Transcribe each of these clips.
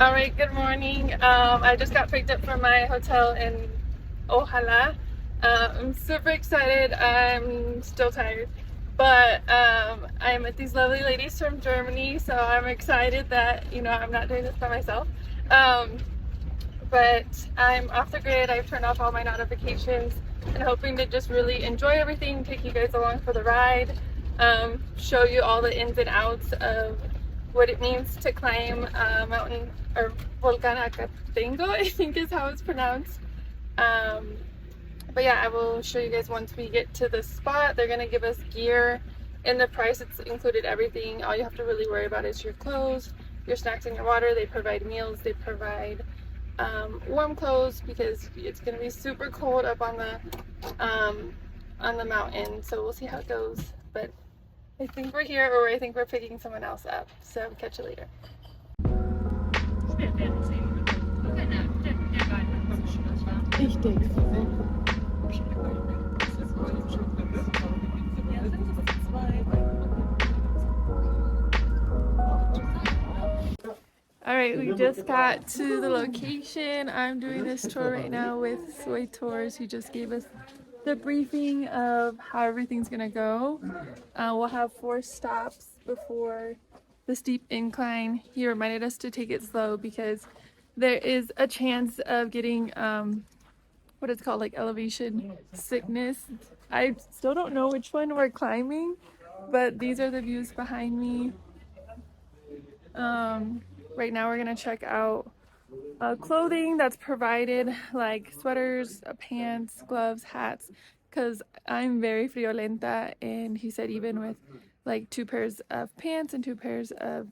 All right, good morning. I just got picked up from my hotel in Ojalá. I'm super excited. I'm still tired, but I'm with these lovely ladies from Germany, so I'm excited that I'm not doing this by myself. Um, but I'm off the grid. I've turned off all my notifications and hoping to just really enjoy everything, take you guys along for the ride, show you all the ins and outs of what it means to climb mountain or Volcano Acatenango, I think is how it's pronounced. But yeah, I will show you guys once we get to the spot. They're gonna give us gear. In the price, it's included everything. All you have to really worry about is your clothes, your snacks, and your water. They provide meals. They provide warm clothes because it's gonna be super cold up on the mountain. So we'll see how it goes. But I think we're here, or I think we're picking someone else up. So catch you later. Ich denke. All right, we just got to the location. I'm doing this tour right now with Soy Tours, who just gave us the briefing of how everything's gonna go. We'll have 4 stops before the steep incline. He reminded us to take it slow because there is a chance of getting what it's called, like elevation sickness. I still don't know which one we're climbing, but these are the views behind me. Right now we're gonna check out clothing that's provided, like sweaters, pants, gloves, hats, because I'm very friolenta, and he said even with like 2 pairs of pants and 2 pairs of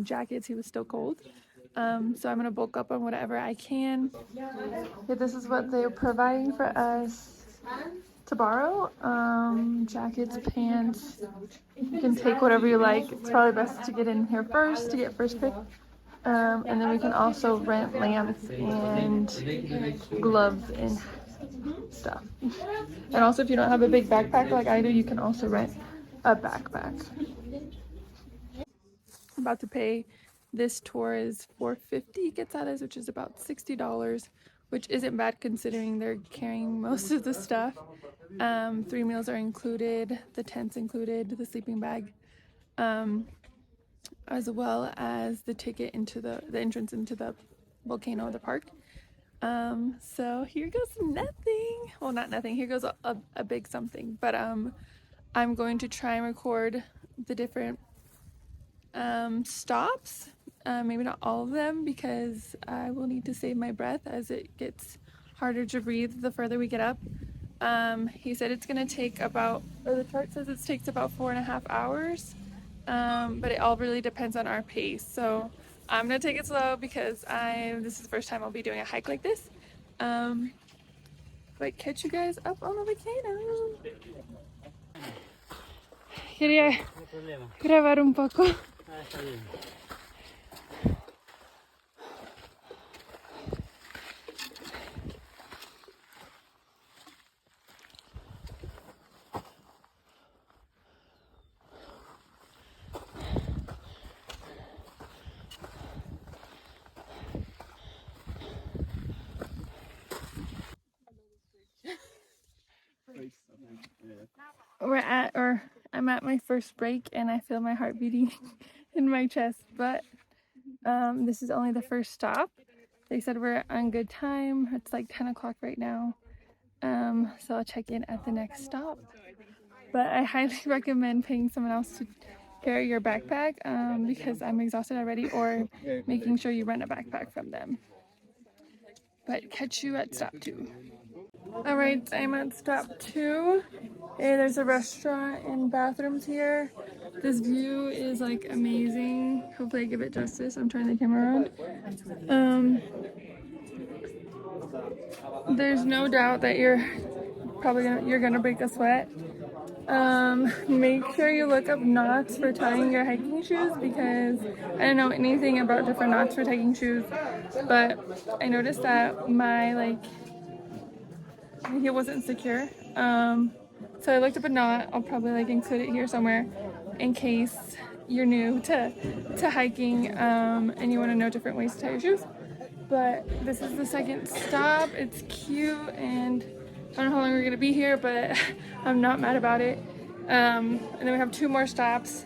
jackets, he was still cold. So I'm gonna bulk up on whatever I can. Yeah, this is what they're providing for us to borrow. Jackets, pants. You can take whatever you like. It's probably best to get in here first to get first pick. And then we can also rent lamps and gloves and stuff. And also, if you don't have a big backpack like I do, you can also rent a backpack. I'm about to pay. This tour is $4.50 quetzales, which is about $60, which isn't bad considering they're carrying most of the stuff. 3 meals are included, the tent's included, the sleeping bag, as well as the ticket into the entrance into the volcano, the park. So here goes nothing. Well, not nothing. Here goes a big something. But I'm going to try and record the different stops. Maybe not all of them because I will need to save my breath as it gets harder to breathe the further we get up. He said it's gonna take about, or the chart says it takes about 4.5 hours. But it all really depends on our pace. So I'm gonna take it slow because this is the first time I'll be doing a hike like this. But catch you guys up on the volcano. Quería grabar un poco. I'm at my first break and I feel my heart beating in my chest, but this is only the first stop. They said we're on good time. It's like 10 o'clock right now. So I'll check in at the next stop. But I highly recommend paying someone else to carry your backpack because I'm exhausted already, or making sure you rent a backpack from them. But catch you at stop 2. All right, I'm at stop 2. Hey, there's a restaurant and bathrooms here. This view is like amazing. Hopefully I give it justice. I'm turning the camera around. There's no doubt that you're gonna break a sweat. Make sure you look up knots for tying your hiking shoes because I don't know anything about different knots for hiking shoes, but I noticed that my heel wasn't secure. So I looked up a knot. I'll probably include it here somewhere in case you're new to hiking and you want to know different ways to tie your shoes. But this is the second stop. It's cute, and I don't know how long we're gonna be here, but I'm not mad about it. And then we have 2 more stops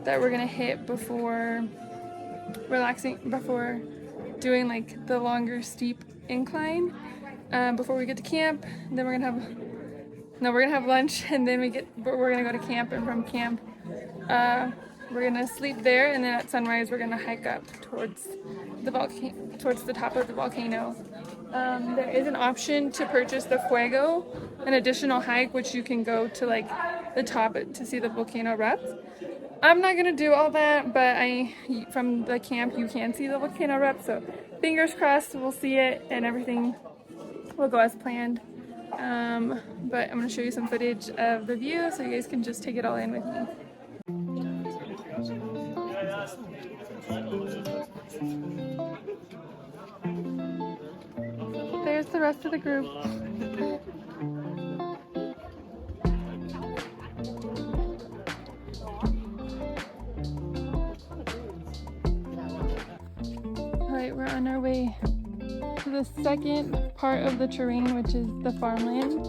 that we're gonna hit before before doing like the longer steep incline before we get to camp. Then we're gonna have lunch, and then we're gonna go to camp, and from camp we're gonna sleep there, and then at sunrise we're gonna hike up towards the top of the volcano. There is an option to purchase the Fuego, an additional hike which you can go to like the top to see the volcano erupt. I'm not gonna do all that, but from the camp you can see the volcano erupt, so fingers crossed we'll see it and everything will go as planned. But I'm gonna show you some footage of the view so you guys can just take it all in with me. There's the rest of the group. Alright, we're on our way to the second part of the terrain, which is the farmland.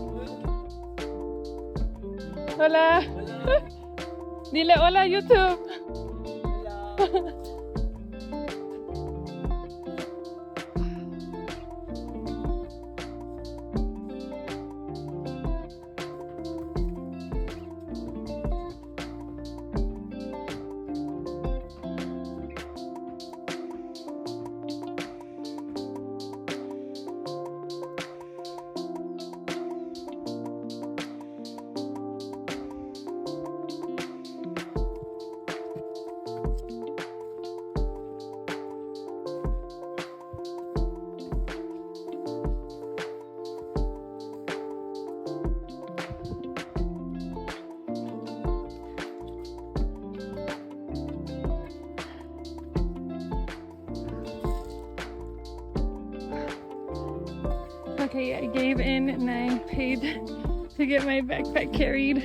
Hola! Dile hola YouTube! Okay, I gave in and I paid to get my backpack carried.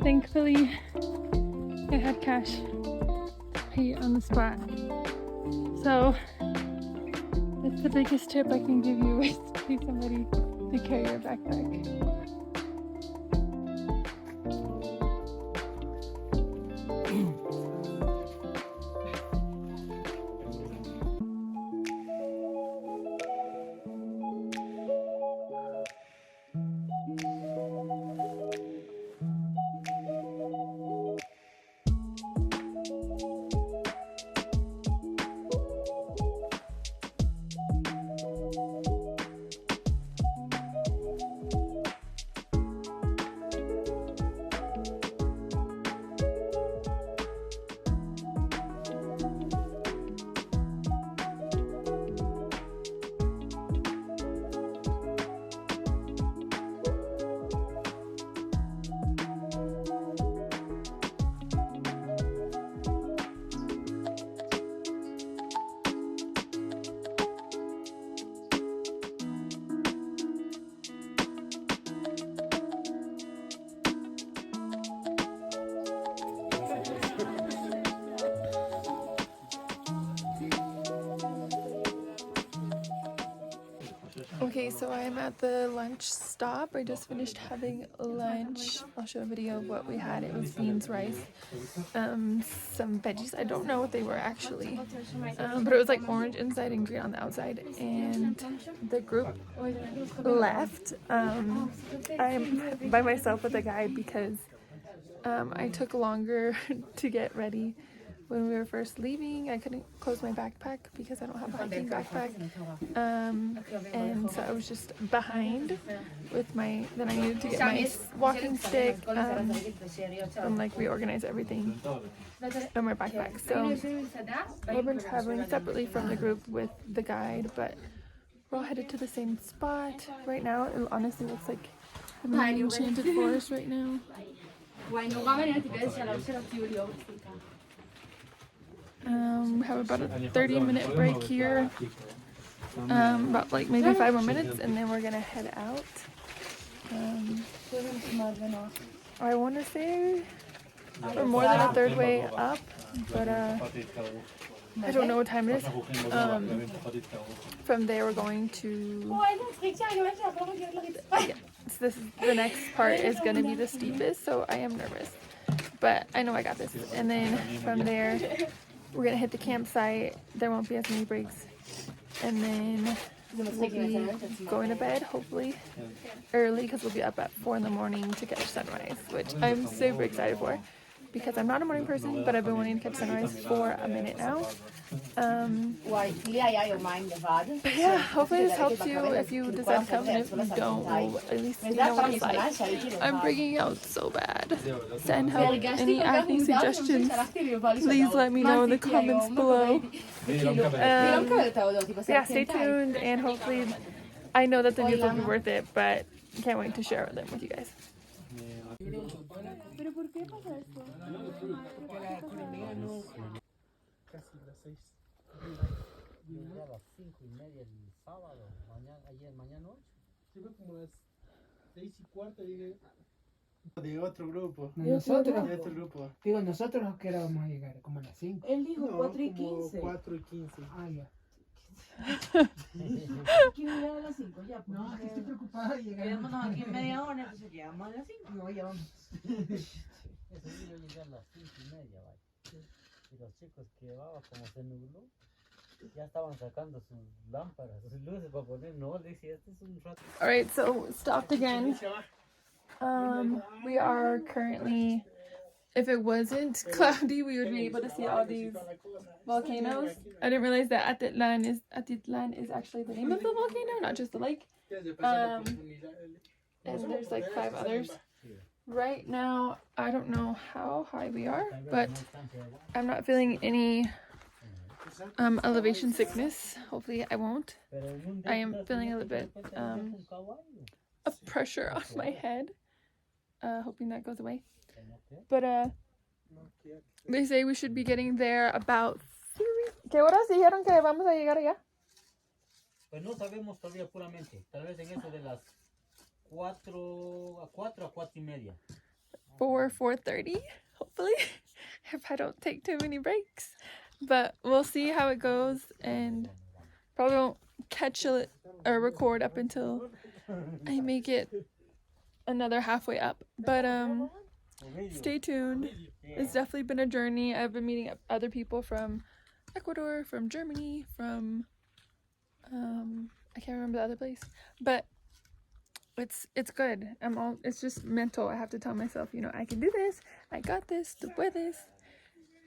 Thankfully, I had cash to pay on the spot. So, that's the biggest tip I can give you, is to pay somebody to carry your backpack. Okay, so I'm at the lunch stop. I just finished having lunch. I'll show a video of what we had. It was beans, rice, some veggies. I don't know what they were actually, but it was like orange inside and green on the outside. And the group left. I'm by myself with a guide because I took longer to get ready. When we were first leaving, I couldn't close my backpack because I don't have a hiking backpack, and so I was just behind with then I needed to get my walking stick and like reorganize everything in my backpack. So we've been traveling separately from the group with the guide, but we're all headed to the same spot right now. It honestly looks like I'm in an enchanted forest right now. We have about a 30-minute break here, about like maybe 5 more minutes, and then we're gonna head out. I want to say We're more than a third way up, but I don't know what time it is. From there we're going to, yeah, so this is, the next part is going to be the steepest, so I am nervous, but I know I got this. And then from there we're going to hit the campsite. There won't be as many breaks, and then we'll be going to bed hopefully early because we'll be up at 4 in the morning to catch sunrise, which I'm super excited for because I'm not a morning person, but I've been wanting to catch sunrise for a minute now. But yeah, hopefully this helps you if you decide to come, and if you don't, well, at least you know what it's like. I'm breaking out so bad. Send help, any acne suggestions, please let me know in the comments below. Yeah, stay tuned, and hopefully, I know that the views will be worth it, but can't wait to share them with you guys. Casi las 6. Llegué a las 5:30 el sábado, mañana 8. Sí, fue como las 6:15 llegué. De otro grupo. Nosotros, De otro grupo. digo, nosotros a qué hora vamos a llegar, como a las 5. Él dijo 4:15. 4:15. Ah, ya. ¿Quién llega a las 5 ya? Pues, No, es que estoy preocupada de llegar. quedémonos aquí en media hora, entonces llegamos a las 5. No, ya vamos. Ese día yo llegué a las 5:30, vaya. Y los chicos que llevaba, como se nubló, ya estaban sacando sus lámparas, sus luces para poner. No, le decía, este es un rato. All right, so stopped again. We are currently, if it wasn't cloudy, we would be able to see all these volcanoes. I didn't realize that Atitlan is actually the name of the volcano, not just the lake. And there's like 5 others. Right now, I don't know how high we are, but I'm not feeling any elevation sickness. Hopefully I won't. I am feeling a little bit of pressure on my head. Hoping that goes away. But they say we should be getting there about 3. ¿Qué horas dijeron que vamos a llegar allá? Pues no sabemos todavía puramente. Tal vez en eso de las 4 a 4:30. 4:30, hopefully, if I don't take too many breaks. But we'll see how it goes, and probably won't catch or record up until I make it another halfway up. But stay tuned. It's definitely been a journey. I've been meeting other people from Ecuador, from Germany, from I can't remember the other place, but it's good. It's just mental. I have to tell myself, you know, I can do this, I got this, tú puedes,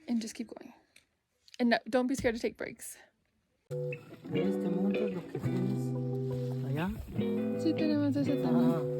and just keep going. And no, don't be scared to take breaks. Este monte es lo que tienes allá. Sí, tenemos ese también.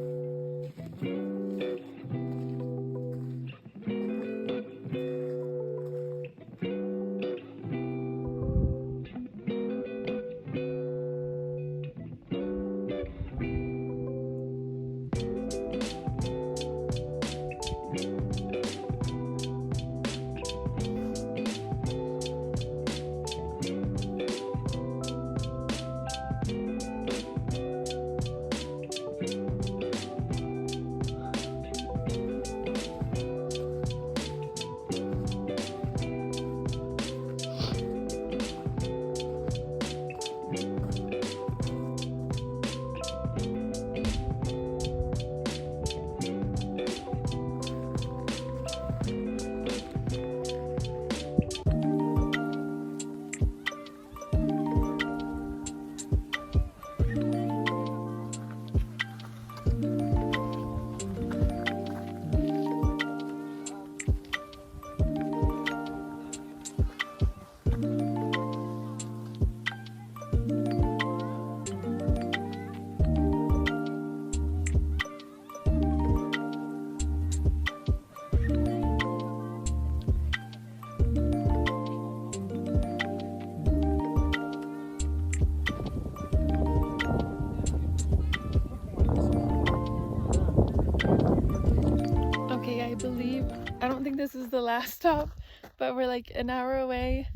I don't think this is the last stop, but we're like an hour away.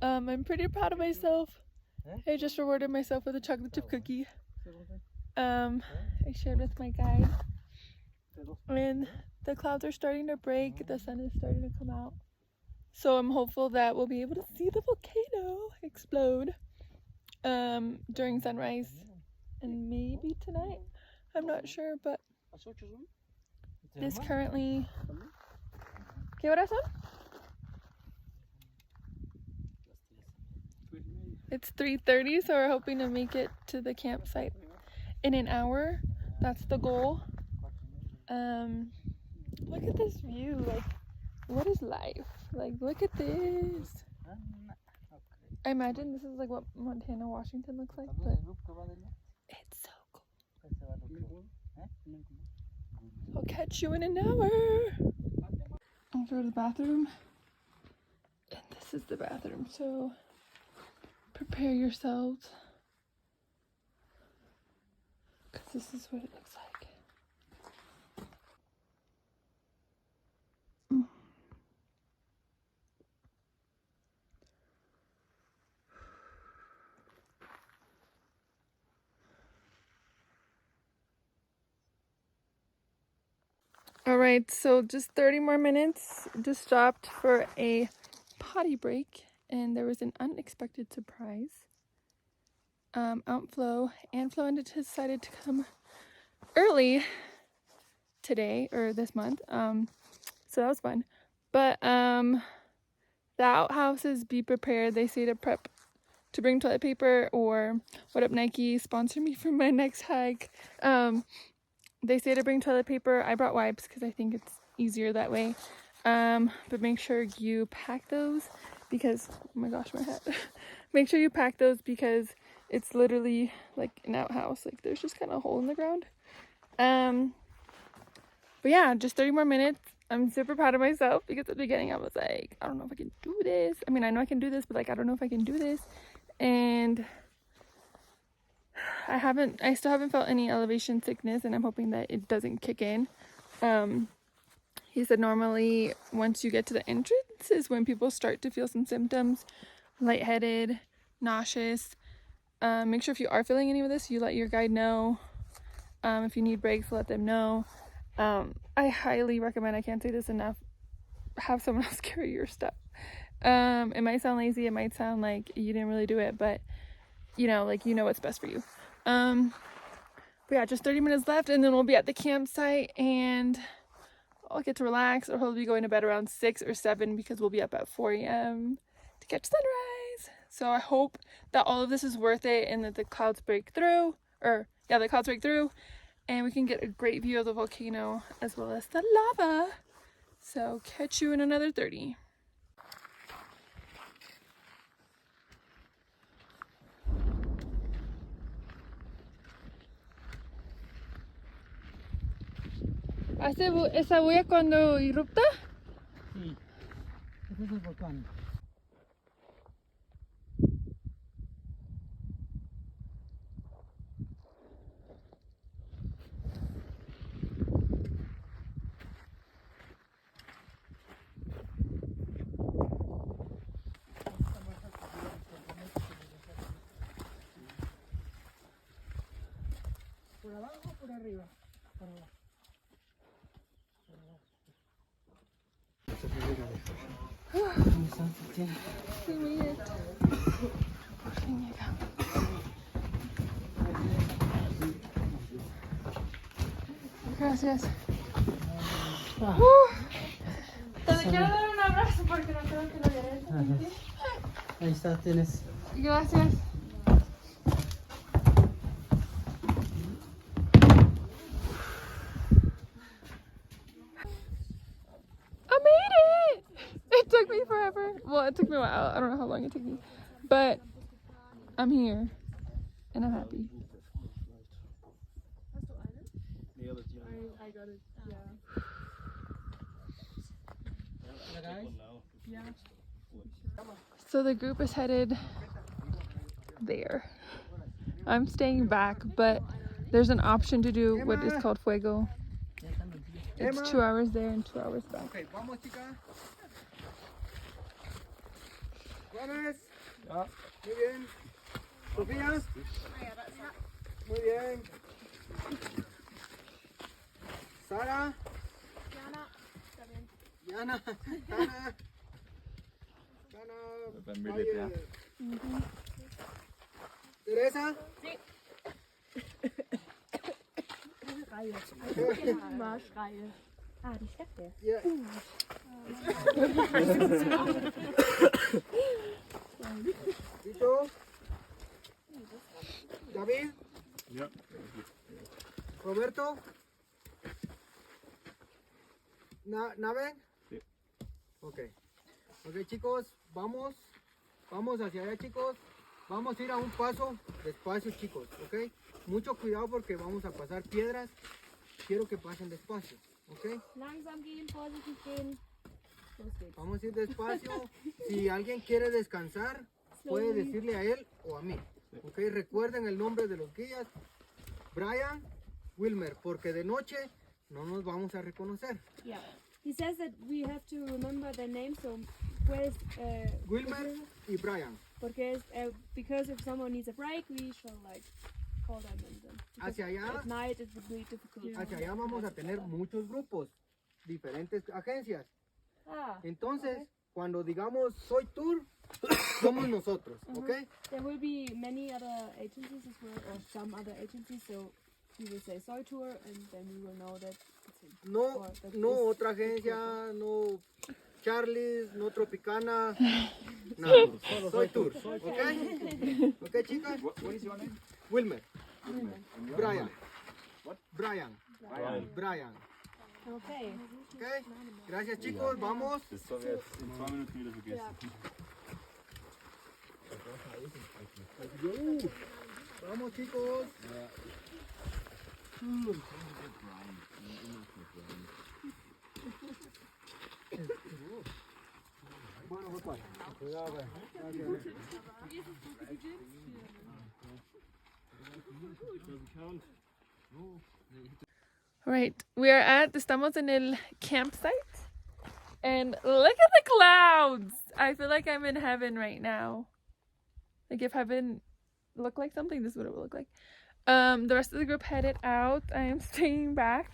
I'm pretty proud of myself. I just rewarded myself with a chocolate chip cookie. I shared with my guide. And the clouds are starting to break, the sun is starting to come out. So I'm hopeful that we'll be able to see the volcano explode during sunrise and maybe tonight. I'm not sure, but it is currently... ¿Qué horas son? It's 3:30, so we're hoping to make it to the campsite in an hour. That's the goal. Look at this view. Like, what is life? Like, look at this. I imagine this is like what Montana, Washington looks like, but it's so cool. I'll catch you in an hour. I'll go to the bathroom. And this is the bathroom, so prepare yourselves. Because this is what it looks like. Alright, so just 30 more minutes. Just stopped for a potty break, and there was an unexpected surprise. Flo decided to come early today, or this month, so that was fun. But the outhouses, be prepared. They say to prep to bring toilet paper, or What Up Nike, sponsor me for my next hike. They say to bring toilet paper. I brought wipes because I think it's easier that way. But make sure you pack those because, oh my gosh, my head. Make sure you pack those because it's literally like an outhouse. Like, there's just kind of a hole in the ground. But yeah, just 30 more minutes. I'm super proud of myself because at the beginning I was like, I don't know if I can do this. I mean, I know I can do this, but like, I don't know if I can do this. And I still haven't felt any elevation sickness, and I'm hoping that it doesn't kick in. He said normally once you get to the entrance is when people start to feel some symptoms, lightheaded, nauseous. Make sure if you are feeling any of this, you let your guide know. If you need breaks, let them know. I highly recommend, I can't say this enough, have someone else carry your stuff. It might sound lazy, it might sound like you didn't really do it, but you know what's best for you. But yeah, just 30 minutes left, and then we'll be at the campsite, and I'll get to relax, or he'll be going to bed around 6 or 7 because we'll be up at 4 a.m. to catch sunrise. So I hope that all of this is worth it, and that the clouds break through, and we can get a great view of the volcano as well as the lava. So catch you in another 30. ¿Hace esa bulla cuando erupta? Sí, ese es el volcán. ¿Por abajo o por arriba? Por abajo. We made it. Por fin llegamos. Gracias. Te quiero dar un abrazo porque no creo que lo haré. Ahí está, tienes. Gracias. I made it! It took me forever. Well, it took me a while. I don't know how long it took me. But I'm here. And I'm happy. I got it. Yeah. So the group is headed there. I'm staying back, but there's an option to do what is called fuego. It's 2 hours there and 2 hours back. Ok, vamos, chicas. Gómez. Ya. Muy bien. Sofía. Muy bien. Sara. Diana. Tana. Tana. Teresa. Immer schreie. Ah, die steckt der. Yeah. Tito. David. Ja. Roberto. ¿Naven? Sí. Ok. Ok, chicos, vamos hacia allá, chicos. Vamos a ir a un paso despacio, chicos, ok. Mucho cuidado porque vamos a pasar piedras. Quiero que pasen despacio, ok. Langsam gehen, vorsichtig gehen. Los geht's. Vamos a ir despacio. Si alguien quiere descansar, puede decirle a él o a mí, ok. Recuerden el nombre de los guías. Brian, Wilmer, porque de noche no nos vamos a reconocer. Yeah. He says that we have to remember their names, so where's Wilmer y Brian. porque because if someone needs a break, we shall like call them and then. Because Hacia allá, at night it would be difficult. hacia allá vamos a tener muchos grupos, diferentes agencias. Ah, Entonces, okay. cuando digamos soy tour, somos nosotros, ¿ok? There will be many other agencies as well, or some other agencies, so we will say soy tour and then we will know that it's him. No, Or that no is otra the agencia, no Charlie's, no Tropicana, nada, soy tour, ¿ok? ¿Ok, chicas? What is your name? Wilmer, And your Brian, name? What? Brian, Brian, Okay. ¿ok? Gracias, chicos, vamos. Das soll wir jetzt in 2 Minuten wieder vergessen. Vamos, chicos. Bueno, voy para. Cuidado, güey. Right, we are estamos en el campsite, and look at the clouds. I feel like I'm in heaven right now. Like if heaven looked like something, this is what it would look like. The rest of the group headed out. I am staying back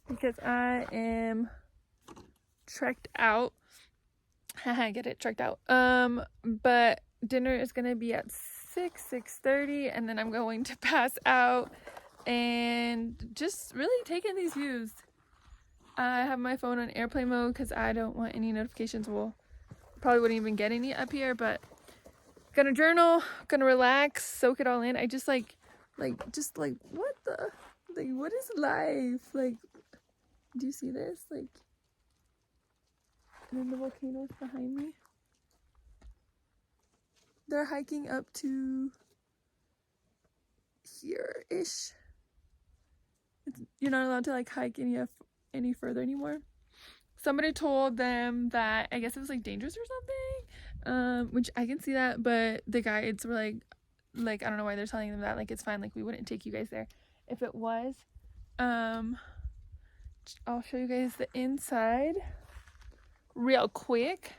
because I am trekked out. Haha, get it, trekked out. But dinner is gonna be at 6:30, and then I'm going to pass out and just really taking these views. I have my phone on airplane mode because I don't want any notifications. Well, probably wouldn't even get any up here, but gonna journal, gonna relax, soak it all in. I just like what the, like, what is life? Like, do you see this? Like, and then the volcanoes behind me. They're hiking up to here-ish. You're not allowed to like hike any further anymore. Somebody told them that I guess it was like dangerous or something, which I can see that, but the guides were like I don't know why they're telling them that, like it's fine, like we wouldn't take you guys there if it was. I'll show you guys the inside real quick.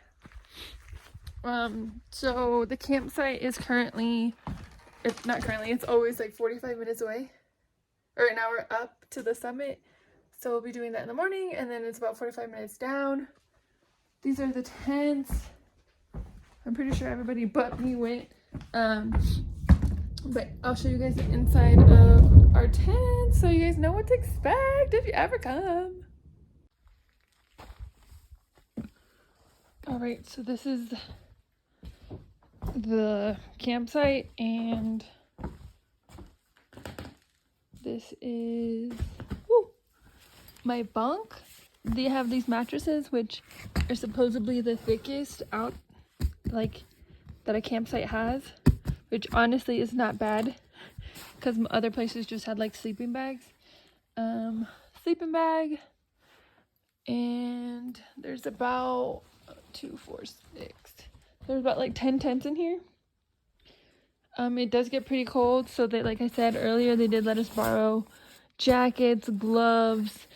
So the campsite is currently, if not currently, it's always like 45 minutes away, or an hour up to the summit. So we'll be doing that in the morning, and then it's about 45 minutes down. These are the tents. I'm pretty sure everybody but me went. But I'll show you guys the inside of our tent so you guys know what to expect if you ever come. Alright, so this is the campsite, and this is my bunk. They have these mattresses which are supposedly the thickest out, like, that a campsite has, which honestly is not bad because other places just had like sleeping bags. Sleeping bag, and there's about 2, 4, 6. There's about like 10 tents in here. It does get pretty cold, so they, like I said earlier, they did let us borrow jackets, gloves,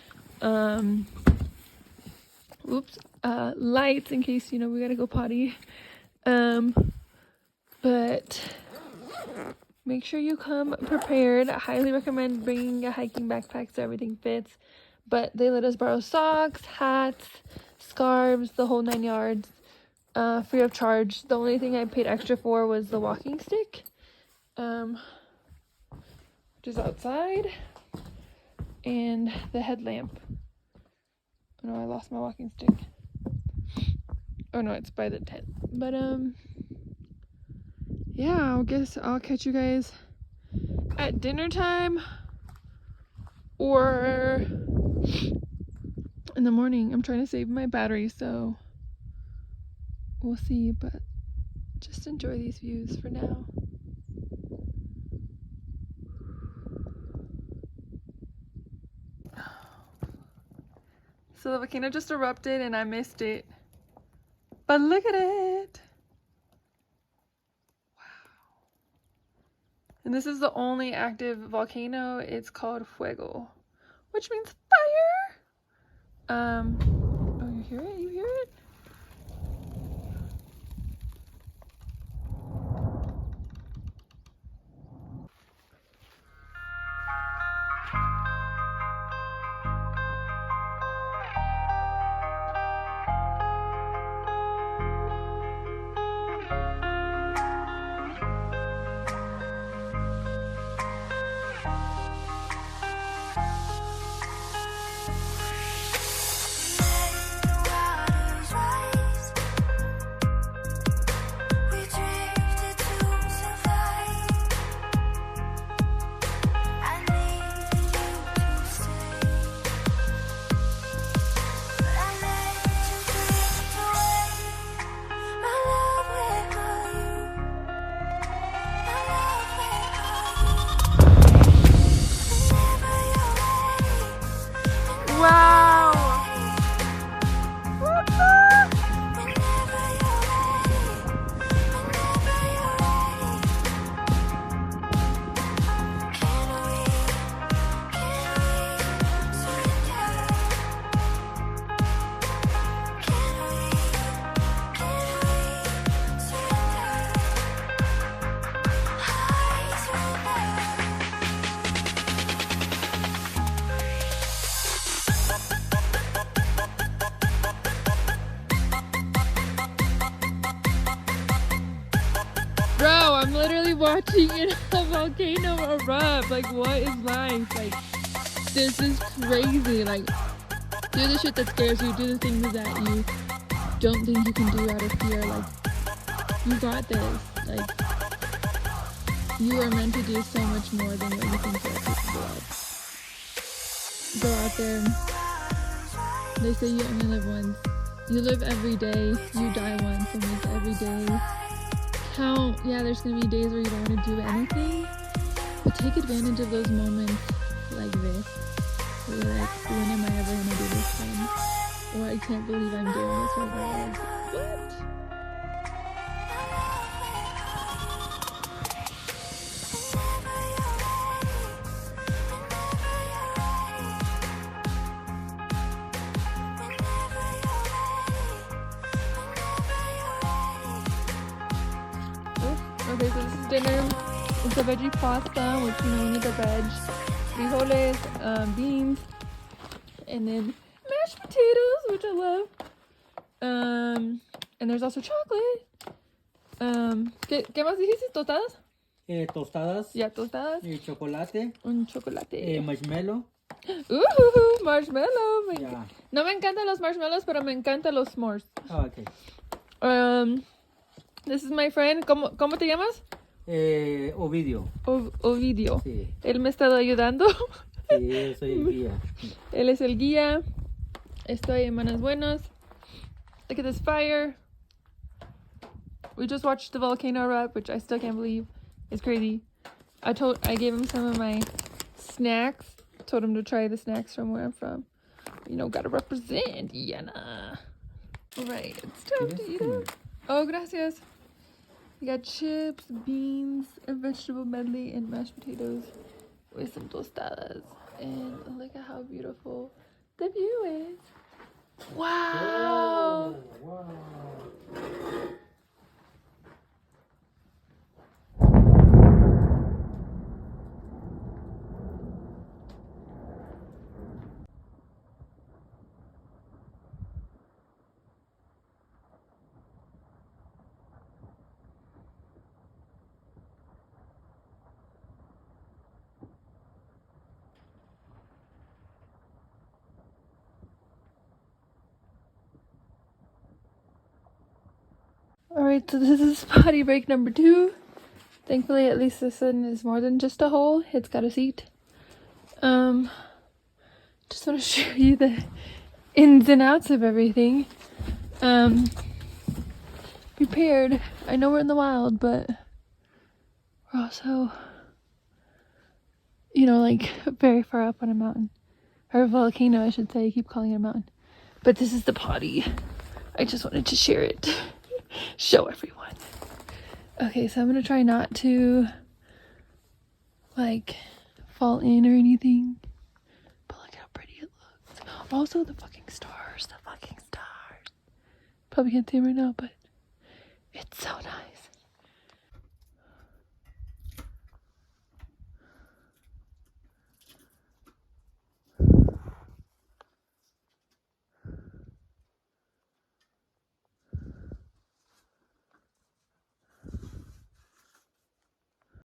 lights in case, you know, we gotta go potty. But make sure you come prepared. I highly recommend bringing a hiking backpack so everything fits. But they let us borrow socks, hats, scarves, the whole 9 yards, free of charge. The only thing I paid extra for was the walking stick, which is outside, and the headlamp. Oh no, I lost my walking stick. Oh no, it's by the tent. But yeah, I guess I'll catch you guys at dinner time or in the morning. I'm trying to save my battery, so we'll see, but just enjoy these views for now. So the volcano just erupted and I missed it, but look at it. And this is the only active volcano. It's called Fuego, which means fire. Oh, you hear it? You hear it? Bro, I'm literally watching a volcano erupt. Like, what is life? Like, this is crazy. Like, do the shit that scares you. Do the things that you don't think you can do out of fear. Like, you got this. Like, you are meant to do so much more than what you think you're capable of. Go out there. They say you only live once. You live every day. You die once. So make every day count. Yeah, there's gonna be days where you don't want to do anything, but take advantage of those moments like this where you're like, when am I ever gonna do this thing? Or I can't believe I'm doing this right now. What? Okay, so this is dinner. It's a veggie pasta, which, you know, we need the veg, frijoles, beans, and then mashed potatoes, which I love. And there's also chocolate. ¿Qué más dijiste? ¿Tostadas? Tostadas. Yeah, tostadas. Chocolate. Un chocolate. Marshmallow. Marshmallow. Yeah. No me encantan los marshmallows, pero me encantan los s'mores. Oh, okay. This is my friend. ¿Cómo te llamas? Ovidio. Ovidio. Sí. Él me ha estado ayudando. Sí, yo soy el guía. Él es el guía. Estoy en manos buenas. Look at this fire. We just watched the volcano erupt, which I still can't believe. It's crazy. I gave him some of my snacks. Told him to try the snacks from where I'm from. You know, gotta represent. Yana. Alright, it's time to eat it. Oh, gracias. We got chips, beans, a vegetable medley, and mashed potatoes with some tostadas. And look at how beautiful the view is. Wow! Wow. Alright, so this is potty break number 2. Thankfully, at least this one is more than just a hole. It's got a seat. Just want to show you the ins and outs of everything. Prepared. I know we're in the wild, but we're also, you know, like very far up on a mountain. Or a volcano, I should say. I keep calling it a mountain. But this is the potty. I just wanted to share it. Show everyone. Okay, so I'm gonna try not to like fall in or anything. But look how pretty it looks. Also the fucking stars. Probably can't see them right now, but it's so nice.